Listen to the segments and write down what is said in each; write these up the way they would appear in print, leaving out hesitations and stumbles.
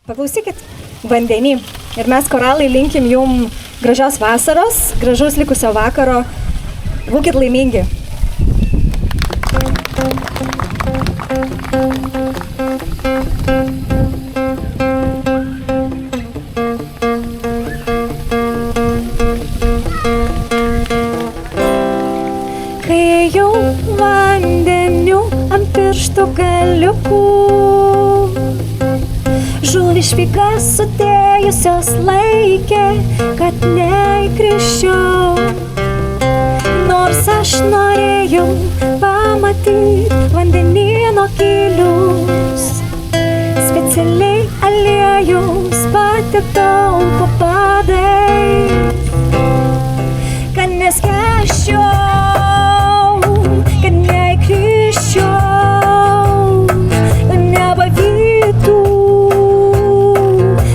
Paklausykit vandenį. Ir mes koralai linkim jum gražios vasaros, gražaus likusio vakaro. Būkit laimingi. Kai jau vandeniu ant pirštų galiukų žuvį špygas sudėjusios laikė, kad neįkrisčiau. Nors aš norėjau pamatyti vandenyno gilius, specialiai aliejaus patekau po padais, kad neskęsčiau, kad neįkrisčiau, kad nepavytų,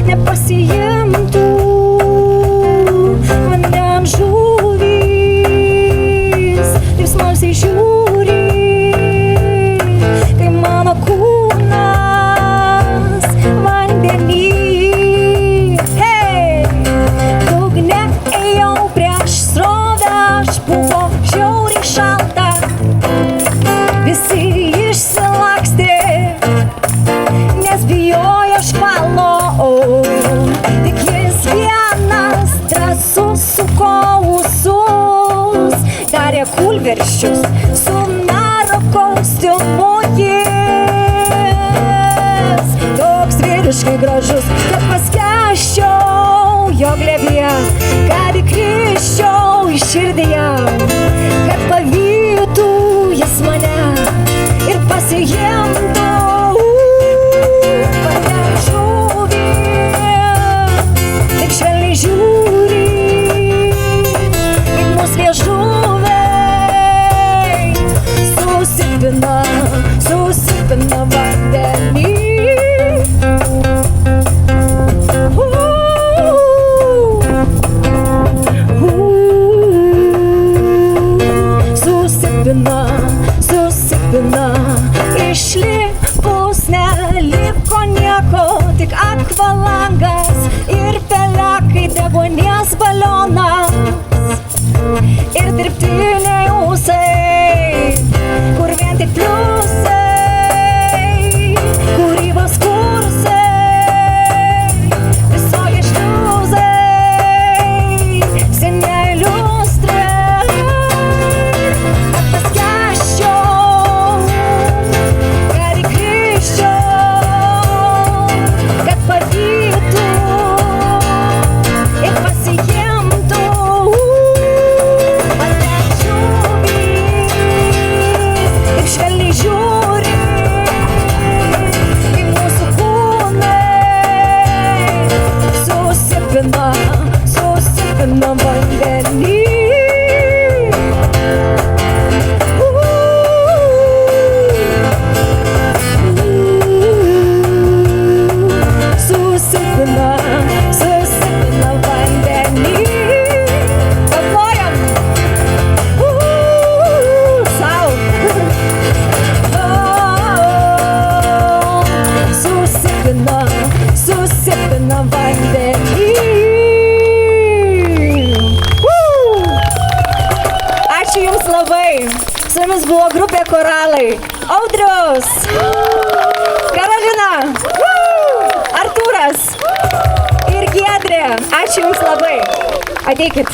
nepasiimtų vandens žuvys. Taip smalsiai žiūri, kai mano kūnas vandenį. Hei, dugne ėjau prieš srovę, aš buvo žiauriai šalta. Visi išsilakstė, nes bijojo škvalo. Tik jis vienas drąsus suko ūsus, darė kūlversčius su naro kostiumu jis. Toks vyriškai gražus, kad paskęsčiau jo glėbyje, kad įkrisčiau į širdį jam, kad pavytų jis mane ir pasiimtų. Taip švelniai žiūri, kaip mūsų liežuviai susipina vandenį. Susipina, išlipus neliko nieko, tik akvalangas ir pelekai, deguonies balionas ir dirbtiniai ūsai, kur vien tik pliusai, kūrybos kursai, visokie šliuzai, senieji liustrai, kad paskęsčiau, kad įkrisčiau, kad pavytų ir pasiimtų vandens žuvys. Taip švelniai žiūri, kaip mūsų kūnai susipina vandenį. Susipina vandenį. Paplojam. Sau. Susipina vandenį. Ačiū jums labai. Su jumis buvo grupė Koralai. Audrius, Karolina, Artūras ir Giedrė. Ačiū jums labai. Ateikit.